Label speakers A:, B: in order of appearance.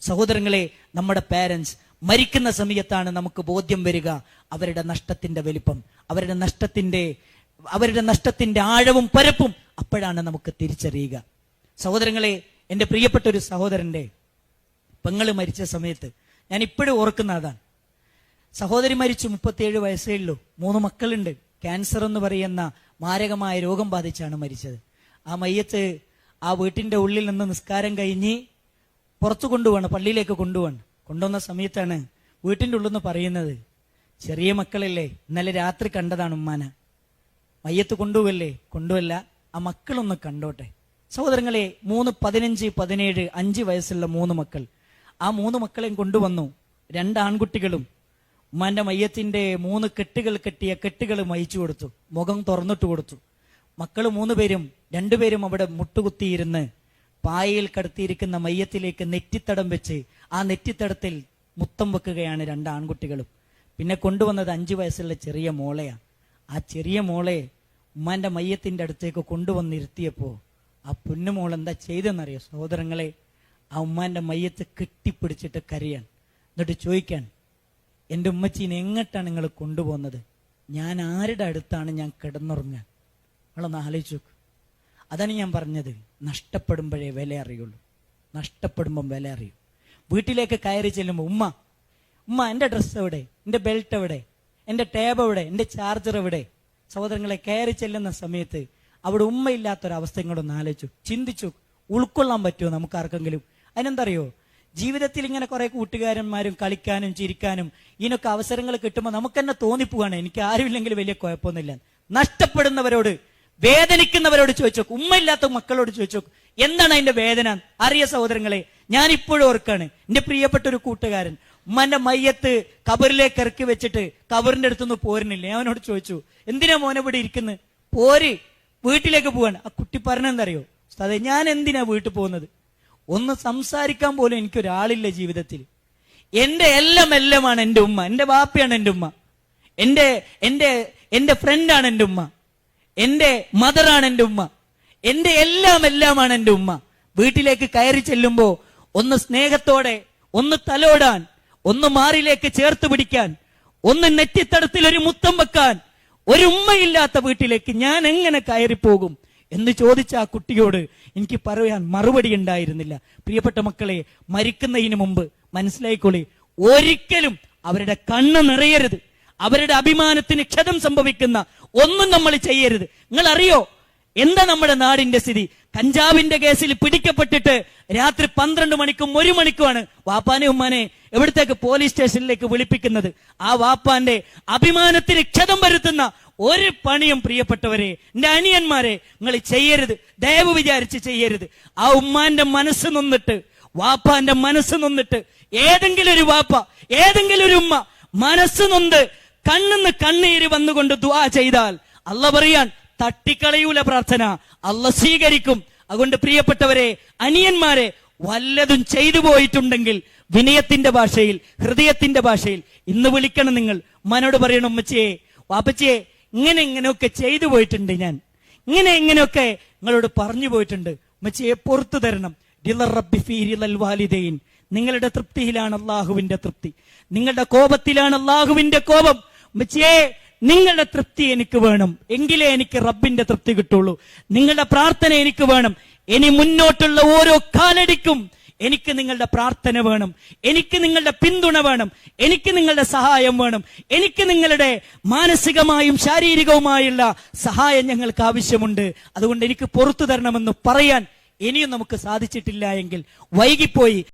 A: സഹോദരങ്ങളെ, നമ്മുടെ പാരന്റ്സ് മരിക്കുന്ന സമയത്താണ് നമുക്ക് ബോധ്യം വരിക അവരുടെ നഷ്ടത്തിന്റെ വലിപ്പം, അവരുടെ നഷ്ടത്തിന്റെ ആഴവും പരപ്പും അപ്പോഴാണ് നമുക്ക് തിരിച്ചറിയുക. സഹോദരങ്ങളെ, എൻ്റെ പ്രിയപ്പെട്ട ഒരു സഹോദരന്റെ പെങ്ങള് മരിച്ച സമയത്ത് ഞാൻ ഇപ്പോഴും ഓർക്കുന്ന അതാണ്. സഹോദരി മരിച്ചു, 37 വയസ്സേ ഉള്ളൂ, 3 മക്കളുണ്ട്. ക്യാൻസർ എന്ന് പറയുന്ന മാരകമായ രോഗം ബാധിച്ചാണ് മരിച്ചത്. ആ മയ്യത്ത് ആ വീട്ടിന്റെ ഉള്ളിൽ നിന്ന് നിസ്കാരം കഴിഞ്ഞ് പുറത്തു കൊണ്ടുപോകണം, പള്ളിയിലേക്ക് കൊണ്ടുവന്ന സമയത്താണ് വീട്ടിന്റെ ഉള്ളിൽ നിന്ന് പറയുന്നത്, ചെറിയ മക്കളല്ലേ, ഇന്നലെ രാത്രി കണ്ടതാണ് ഉമ്മാന, മയ്യത്ത് കൊണ്ടുവല്ല, ആ മക്കളൊന്ന് കണ്ടോട്ടെ. സഹോദരങ്ങളെ, 3, 15, 17, 5 വയസ്സുള്ള 3 മക്കൾ. ആ 3 മക്കളെയും കൊണ്ടുവന്നു. 2 ആൺകുട്ടികളും ഉമ്മാന്റെ മയ്യത്തിന്റെ 3 കെട്ടുകൾ കെട്ടിയ കെട്ടുകൾ മയിച്ചു കൊടുത്തു, മുഖം തുറന്നിട്ട് കൊടുത്തു. മക്കൾ 3 പേരും 2 പേരും അവിടെ മുട്ടുകുത്തിയിരുന്ന് പായയിൽ കടത്തിയിരിക്കുന്ന മയ്യത്തിലേക്ക് നെറ്റിത്തടം വെച്ച് ആ നെറ്റിത്തടത്തിൽ മുത്തം വെക്കുകയാണ് 2 ആൺകുട്ടികളും. പിന്നെ കൊണ്ടുവന്നത് 5 വയസ്സുള്ള ചെറിയ മോളെയാണ്. ആ ചെറിയ മോളെ ഉമ്മാന്റെ മയ്യത്തിന്റെ അടുത്തേക്ക് കൊണ്ടുവന്നിരുത്തിയപ്പോ ആ പൊന്നുമോൾ എന്താ ചെയ്തെന്നറിയോ സഹോദരങ്ങളെ? ആ ഉമ്മാന്റെ മയ്യത്ത് കെട്ടിപ്പിടിച്ചിട്ട് കരയാൻ, എന്നിട്ട് ചോദിക്കാൻ, എൻ്റെ ഉമ്മച്ചീനെ എങ്ങോട്ടാണ് നിങ്ങൾ കൊണ്ടുപോകുന്നത്? ഞാൻ ആരുടെ അടുത്താണ് ഞാൻ കിടന്നുറങ്ങാൻ? നിങ്ങളൊന്ന് ആലോചിച്ചു നോക്ക്. അതാണ് ഞാൻ പറഞ്ഞത്, നഷ്ടപ്പെടുമ്പോഴേ വില അറിയുള്ളൂ. നഷ്ടപ്പെടുമ്പം വില അറിയും. വീട്ടിലേക്ക് കയറി ചെല്ലുമ്പോൾ ഉമ്മ എൻ്റെ ഡ്രസ്സ് എവിടെ, എൻ്റെ ബെൽറ്റ് എവിടെ, എൻ്റെ ടേബ് എവിടെ, എൻ്റെ ചാർജർ എവിടെ? സഹോദരങ്ങളെ, കയറി ചെല്ലുന്ന സമയത്ത് അവിടെ ഉമ്മയില്ലാത്തൊരവസ്ഥ ഇങ്ങോട്ടൊന്ന് ആലോചിച്ചു, ചിന്തിച്ചു. ഉൾക്കൊള്ളാൻ പറ്റുമോ നമുക്ക് ആർക്കെങ്കിലും? അതിനെന്തറിയോ, ജീവിതത്തിൽ ഇങ്ങനെ കുറെ കൂട്ടുകാരന്മാരും കളിക്കാനും ചിരിക്കാനും ഇതിനൊക്കെ അവസരങ്ങൾ കിട്ടുമ്പോൾ നമുക്ക് തന്നെ തോന്നിപ്പോവാണ്, എനിക്ക് ആരുമില്ലെങ്കിൽ വലിയ കുഴപ്പമൊന്നുമില്ല. നഷ്ടപ്പെടുന്നവരോട്, വേദനിക്കുന്നവരോട് ചോദിച്ചോക്ക്, ഉമ്മയില്ലാത്ത മക്കളോട് ചോദിച്ചോക്ക്, എന്താണ് അതിന്റെ വേദന അറിയ സഹോദരങ്ങളെ. ഞാൻ ഇപ്പോഴും ഓർക്കാണ്, എന്റെ പ്രിയപ്പെട്ട ഒരു കൂട്ടുകാരൻ ഉമ്മന്റെ മയ്യത്ത് കബറിലേക്ക് ഇറക്കി വെച്ചിട്ട് കബറിന്റെ അടുത്തുനിന്ന് പോരുന്നില്ല. ഞാൻ അവനോട് ചോദിച്ചു, എന്തിനാ മോനെ ഇവിടെ ഇരിക്കുന്നത്? പോര്, വീട്ടിലേക്ക് പോവാണ്. ആ കുട്ടി പറഞ്ഞെന്തറിയോ, അതെ, ഞാൻ എന്തിനാ വീട്ടിൽ പോകുന്നത്? ഒന്ന് സംസാരിക്കാൻ പോലും എനിക്കൊരാളില്ല ജീവിതത്തിൽ. എന്റെ എല്ലാമാണ് എൻ്റെ ഉമ്മ, എൻ്റെ ബാപ്പയാണ് എൻ്റെ ഉമ്മ, എന്റെ ഫ്രണ്ടാണ് എൻ്റെ ഉമ്മ, എന്റെ മദറാണ് എൻ്റെ ഉമ്മ, എന്റെ എല്ലാമാണ് എൻ്റെ ഉമ്മ. വീട്ടിലേക്ക് കയറി ചെല്ലുമ്പോ ഒന്ന് സ്നേഹത്തോടെ ഒന്ന് തലോടാൻ, ഒന്ന് മാറിലേക്ക് ചേർത്ത് പിടിക്കാൻ, ഒന്ന് നെറ്റിത്തടത്തിൽ ഒരു മുത്തം വെക്കാൻ ഒരു ഉമ്മയില്ലാത്ത വീട്ടിലേക്ക് ഞാൻ എങ്ങനെ കയറിപ്പോകും എന്ന് ചോദിച്ച ആ കുട്ടിയോട് എനിക്ക് പറയാൻ മറുപടി ഉണ്ടായിരുന്നില്ല. പ്രിയപ്പെട്ട മക്കളെ, മരിക്കുന്നതിന് മുമ്പ് മനസ്സിലായിക്കോളി, ഒരിക്കലും അവരുടെ കണ്ണ് നിറയരുത്. അവരുടെ അഭിമാനത്തിന് ക്ഷതം സംഭവിക്കുന്ന ഒന്നും നമ്മൾ ചെയ്യരുത്. നിങ്ങൾ അറിയോ എന്താ നമ്മുടെ നാടിന്റെ സ്ഥിതി? കഞ്ചാവിന്റെ കേസിൽ പിടിക്കപ്പെട്ടിട്ട് രാത്രി 12 മണിക്കും 1 മണിക്കുമാണ് വാപ്പാനെ ഉമ്മാനെ എവിടത്തേക്ക് പോലീസ് സ്റ്റേഷനിലേക്ക് വിളിപ്പിക്കുന്നത്. ആ വാപ്പാന്റെ അഭിമാനത്തിന് ക്ഷതം വരുത്തുന്ന ഒരു പണിയും പ്രിയപ്പെട്ടവരെ, എന്റെ അനിയന്മാരെ, നിങ്ങൾ ചെയ്യരുത്, ദയവ് വിചാരിച്ച് ചെയ്യരുത്. ആ ഉമ്മാന്റെ മനസ്സ് നൊന്നിട്ട്, വാപ്പാന്റെ മനസ്സ് നൊന്നിട്ട്, ഏതെങ്കിലും ഒരു വാപ്പ, ഏതെങ്കിലും ഒരു ഉമ്മ മനസ്സ് നൊന്ത് കണ്ണിന്ന് കണ്ണീര് വന്നുകൊണ്ട് ദുആ ചെയ്താൽ അല്ല പറയാൻ തട്ടിക്കളയൂല പ്രാർത്ഥന, അല്ല സ്വീകരിക്കും. അതുകൊണ്ട് പ്രിയപ്പെട്ടവരെ, അനിയന്മാരെ, വല്ലതും ചെയ്തു പോയിട്ടുണ്ടെങ്കിൽ വിനയത്തിന്റെ ഭാഷയിൽ, ഹൃദയത്തിന്റെ ഭാഷയിൽ ഇന്ന് വിളിക്കണം. നിങ്ങൾ മനോട് പറയണം, ഉമ്മച്ചിയെ, വാപ്പച്ചിയെ, ഇങ്ങനെയൊക്കെ ചെയ്തു പോയിട്ടുണ്ട്, ഞാൻ ഇങ്ങനെയൊക്കെ നിങ്ങളോട് പറഞ്ഞു പോയിട്ടുണ്ട്, ഉമ്മച്ചിയെ പുറത്തു തരണം. നിങ്ങളുടെ തൃപ്തിയിലാണ് അള്ളാഹുവിന്റെ തൃപ്തി, നിങ്ങളുടെ കോപത്തിലാണ് അള്ളാഹുവിന്റെ കോപം. ഉമ്മച്ചിയെ, നിങ്ങളുടെ തൃപ്തി എനിക്ക് വേണം, എങ്കിലേ എനിക്ക് റബ്ബിന്റെ തൃപ്തി കിട്ടുള്ളൂ. നിങ്ങളുടെ പ്രാർത്ഥന എനിക്ക് വേണം. ഇനി മുന്നോട്ടുള്ള ഓരോ കാലടിക്കും എനിക്ക് നിങ്ങളുടെ പ്രാർത്ഥന വേണം, എനിക്ക് നിങ്ങളുടെ പിന്തുണ വേണം, എനിക്ക് നിങ്ങളുടെ സഹായം വേണം, എനിക്ക് നിങ്ങളുടെ മാനസികമായും ശാരീരികവുമായുള്ള സഹായം ഞങ്ങൾക്ക് ആവശ്യമുണ്ട്. അതുകൊണ്ട് എനിക്ക് പുറത്തു തരണമെന്ന് പറയാൻ ഇനിയും നമുക്ക് സാധിച്ചിട്ടില്ല എങ്കിൽ വൈകിപ്പോയി.